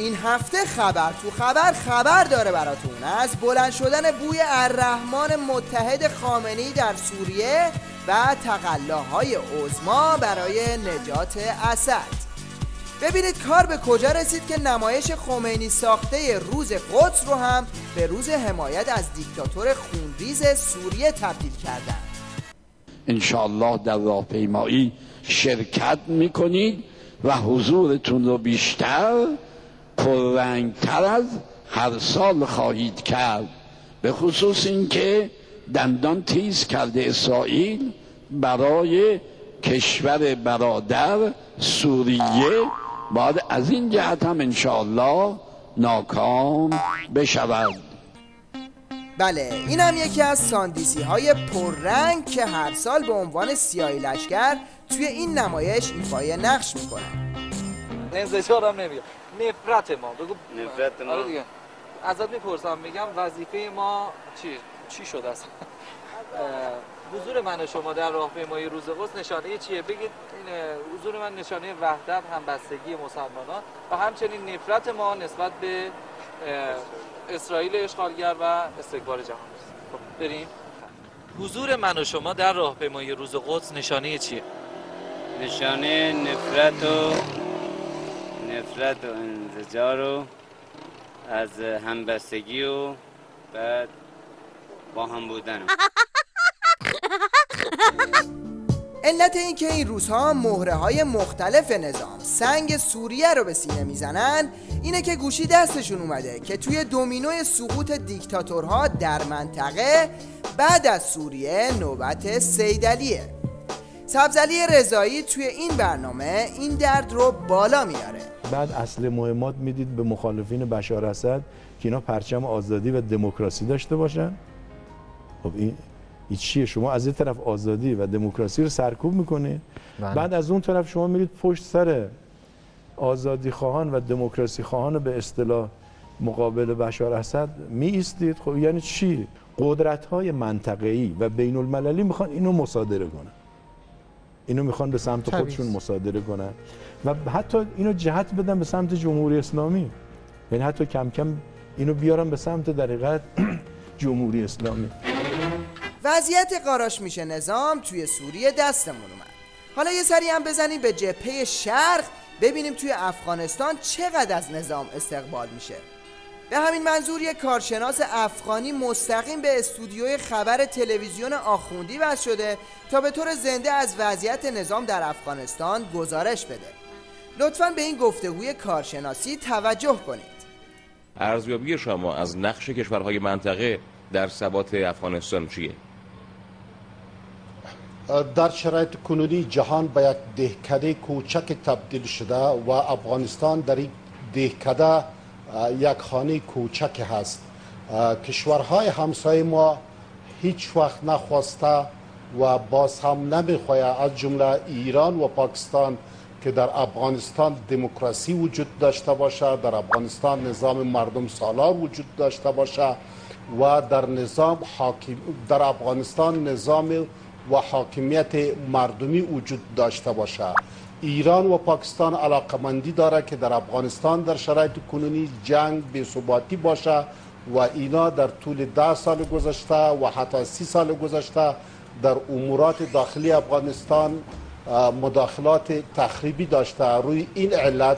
این هفته خبر داره براتون از بلند شدن بوی الرحمن متحد خامنه‌ای در سوریه و تقلاهای عظما برای نجات اسد. ببینید کار به کجا رسید که نمایش خمینی ساخته روز قدس رو هم به روز حمایت از دیکتاتور خونریز سوریه تبدیل کردن. انشاءالله در راهپیمایی شرکت میکنید و حضورتون رو بیشتر پررنگتر از هر سال خواهید کرد، به خصوص اینکه دندان تیز کرده اسرائیل برای کشور برادر سوریه، باید از این جهت هم انشاءالله ناکام بشود. بله، این هم یکی از ساندیسی های پررنگ که هر سال به عنوان سیاهی لشکر توی این نمایش ایفای نقش میکنن. انزجار هم نمیگم، نفرت ما بگو. نفرت ما. آره دیگه. ازت میپرسم، میگم وظیفه ما چی شده است؟ حضور من و شما در راهپیمایی روز قدس نشانه چیه؟ بگید. این حضور من نشانه وحدت، همبستگی مسلمانان و همچنین نفرت ما نسبت به اسرائیل اشغالگر و استکبار جهان است. خب بریم. حضور من و شما در راهپیمایی روز قدس نشانه چیه؟ نشانه نفرت و انزجار و از همبستگی و بعد با هم بودن. علت این که این روزها مهره‌های مختلف نظام سنگ سوریه رو به سینه میزنن اینه که گوشی دستشون اومده که توی دومینوی سقوط دیکتاتورها در منطقه بعد از سوریه نوبت سیدعلیه. سبزعلی رضایی توی این برنامه این درد رو بالا میاره. بعد اصل مهمات میدید به مخالفین بشار اسد که اینا پرچم آزادی و دموکراسی داشته باشن. خب این چیه؟ شما از این طرف آزادی و دموکراسی رو سرکوب میکنه، بعد از اون طرف شما میرید پشت سر آزادی خواهان و دموکراسی خواهان به اصطلاح مقابل بشار اسد می ایستید. خب یعنی چی؟ قدرت های منطقه‌ای و بین المللی میخوان اینو مصادره کنن، اینو میخوان به سمت خودشون مصادره کنن و حتی اینو جهت بدن به سمت جمهوری اسلامی، یعنی حتی کم کم اینو بیارن به سمت در حقیقت جمهوری اسلامی. وضعیت قاراش میشه نظام توی سوریه دستمون اومد. حالا یه سری هم بزنیم به جبهه شرق ببینیم توی افغانستان چقدر از نظام استقبال میشه. به همین منظور یک کارشناس افغانی مستقیم به استودیوی خبر تلویزیون آخوندی وصل شده تا به طور زنده از وضعیت نظام در افغانستان گزارش بده. لطفاً به این گفتگوی کارشناسی توجه کنید. ارزیابی شما از نقش کشورهای منطقه در ثبات افغانستان چیه؟ در شرایط کنونی جهان به یک دهکده کوچک تبدیل شده و افغانستان در این دهکده یک خانه کوچک هست. کشورهای همسایه ما هیچ وقت نخواسته و باز هم نمیخواهد، از جمله ایران و پاکستان، که در افغانستان دموکراسی وجود داشته باشه، در افغانستان نظام مردم سالار وجود داشته باشه و در افغانستان نظام و حاکمیت مردمی وجود داشته باشه. ایران و پاکستان علاقمندی داره که در افغانستان در شرایط کنونی جنگ بی‌ثباتی باشه و اینا در طول 10 سال گذشته و حتی 30 سال گذشته در امورات داخلی افغانستان مداخلات تخریبی داشته. روی این علت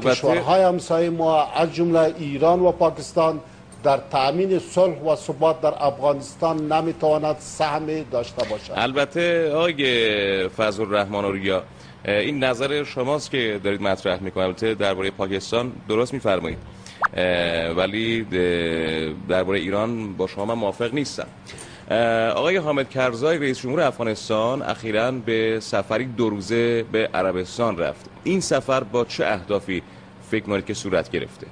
کشورهای همسایه ما از جمله ایران و پاکستان در تأمین صلح و ثبات در افغانستان نمیتواند سهم داشته باشد. البته آقای فضل الرحمن اوریا، این نظر شماست که دارید مطرح میکنید. البته درباره پاکستان درست میفرمایید، ولی درباره ایران با شما من موافق نیستم. آقای حامد کرزای رئیس جمهور افغانستان اخیراً به سفری 2 روزه به عربستان رفت. این سفر با چه اهدافی فکر می‌کنید که صورت گرفته؟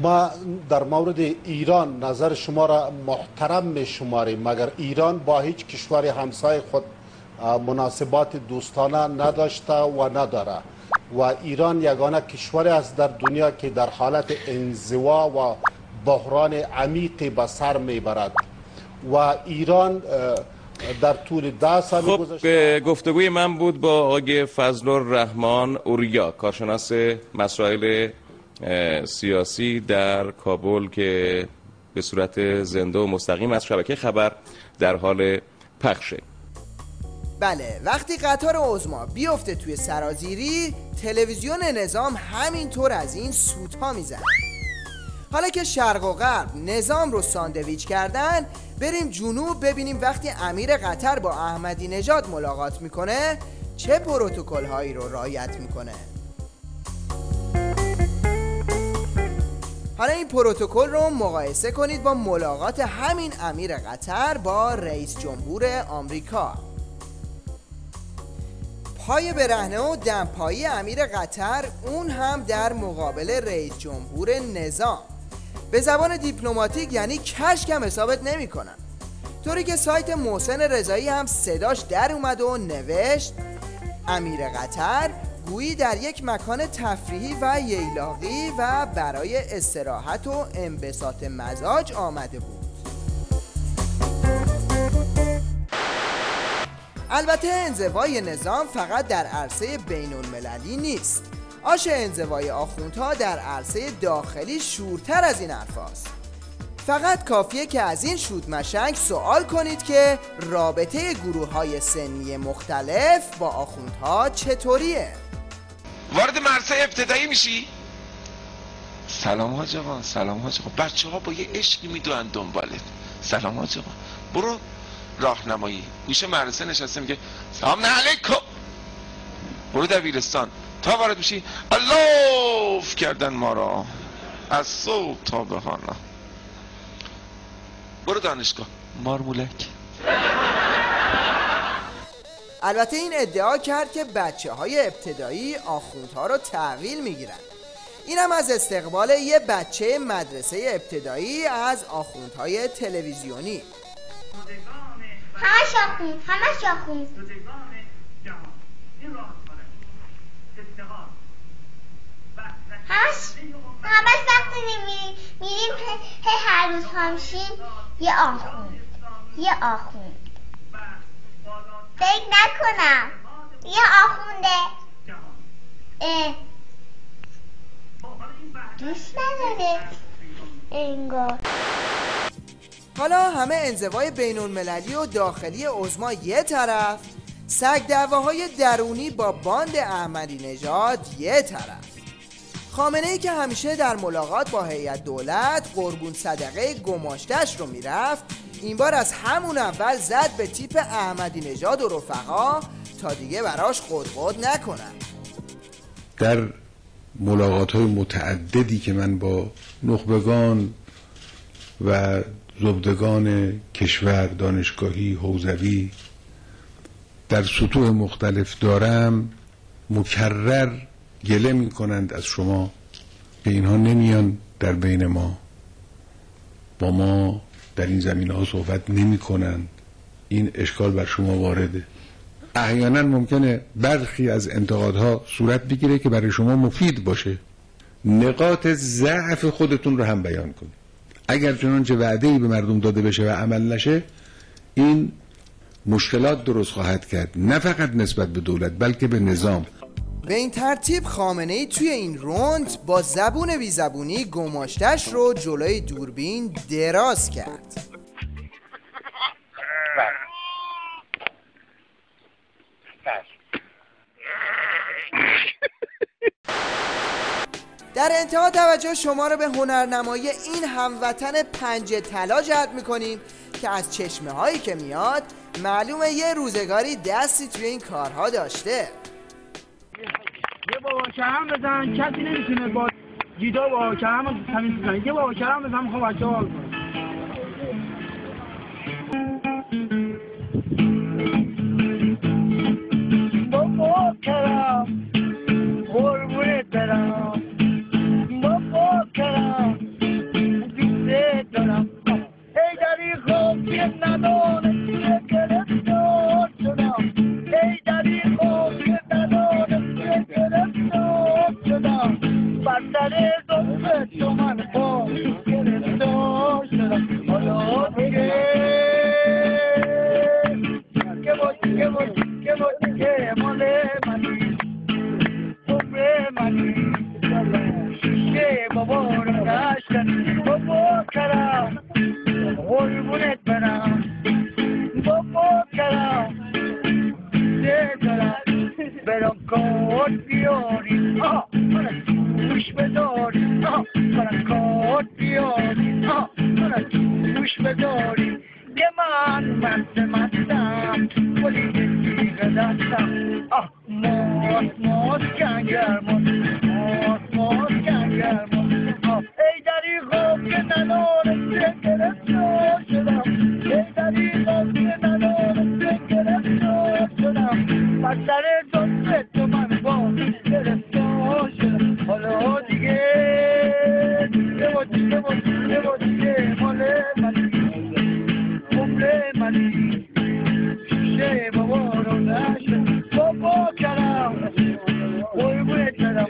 ما در مورد ایران نظر شما را محترم می شماریم، مگر ایران با هیچ کشور همسایه خود مناسبات دوستانه نداشته و نداره و ایران یگانه کشوری است در دنیا که در حالت انزوا و بحران عمیقی به سر میبرد و ایران در طول 10 سال خب گذشته. گفتگوی من بود با آقای فضل الرحمن اوریا، کارشناس مسائل سیاسی در کابل که به صورت زنده و مستقیم از شبکه خبر در حال پخشه. بله، وقتی قطار عظما بیفته توی سرازیری، تلویزیون نظام همینطور از این سوت‌ها میزنه. حالا که شرق و غرب نظام رو ساندویچ کردن، بریم جنوب ببینیم وقتی امیر قطر با احمدی نژاد ملاقات میکنه چه پروتکل هایی رو رعایت میکنه. حالا این پروتکل رو مقایسه کنید با ملاقات همین امیر قطر با رئیس جمهور آمریکا. پای برهنه و دمپایی امیر قطر، اون هم در مقابل رئیس جمهور نظام. به زبان دیپلماتیک یعنی کشکم حسابت نمی کنن. طوری که سایت محسن رضایی هم صداش در اومد و نوشت امیر قطر گویی در یک مکان تفریحی و ییلاقی و برای استراحت و انبساط مزاج آمده بود. البته انزوای نظام فقط در عرصه بین المللی نیست. آش انزوای آخوندها در عرصه داخلی شورتر از این حرفاست. فقط کافیه که از این شودمشنگ سوال کنید که رابطه گروه‌های سنی مختلف با آخوندها چطوریه؟ وارد مرحله ابتدایی میشی؟ سلام حاج آقا، سلام حاج آقا. بچه ها با یه عشقی میدوئن دنبالت. سلام حاج آقا. برو راهنمایی. گوشه مدرسه نشسته میگه سلام علیکم. برو دبیرستان. تا وارد میشی الله کردن ما را از صبح تا به حالا. برو دانشگاه مارمولک. البته این ادعا کرد که بچه‌های ابتدایی آخوندها رو تحویل میگیرن. اینم از استقبال یه بچه مدرسه ابتدایی از آخوندهای تلویزیونی. همش آخوند. همش وقتی میریم هر روز همشین یه آخوند فکر نکنم یه آخونده دوست نداره انگار. حالا همه انزوای بین المللی و داخلی عظما یه طرف، سگ دعواهای درونی با باند احمدی نژاد یه طرف. خامنه‌ای که همیشه در ملاقات با هیئت دولت قربون صدقه گماشتش رو میرفت، این بار از همون اول زد به تیپ احمدی نژاد و رفقا تا دیگه براش قدقد نکنن. در ملاقات‌های متعددی که من با نخبگان و زبدگان کشور، دانشگاهی، حوزوی در سطوح مختلف دارم، مکرر گله می کنند از شما که اینها نمیان در بین ما، با ما در این زمینه ها صحبت نمی کنند. این اشکال بر شما وارده. احیانا ممکنه برخی از انتقادها صورت بگیره که برای شما مفید باشه. نقاط ضعف خودتون رو هم بیان کنید. اگر چنانچه وعده‌ای به مردم داده بشه و عمل نشه، این مشکلات درست خواهد کرد، نه فقط نسبت به دولت بلکه به نظام. به این ترتیب خامنه‌ای توی این روند با زبون بی زبونی گماشتش رو جلوی دوربین دراز کرد. در انتها توجه شما رو به هنرنمایی این هموطن پنجه طلا جلب می‌کنیم که از چشمه هایی که میاد معلومه یه روزگاری دستی توی این کارها داشته. یه بابا کرم بزن، کسی نمیتونه با جیدا بابا کرم رو تمیز کنه. یه بابا کرم بزن، میخوام بچه حال کنم. بابا کرم قربونت برم، بابا کرم دوست دارم. ای داری خوب که ندانه که گرفتار شدم، ای داری خوب که ندانه که گرفتار شدم، بر سر زلف تو من با گرفتار شدم. حالا دیگه عشقت بابا کرم قربونت برم بابا کرم دارم برم کار بیاری من گوش بداری من کار بیاری من گوش بداری که من مستم ولی دیگه دستم ماس کنگرمون ماس کنگرمون ای دریغم که ندارم گرفتار شدم ای دریغم که ندارم گرفتار شدم از سر تو من با گرفتار شدم حالا دیگه دیگه مال منی عمر منی شیشه بابا رو نشد بابا کرم قربونت کرم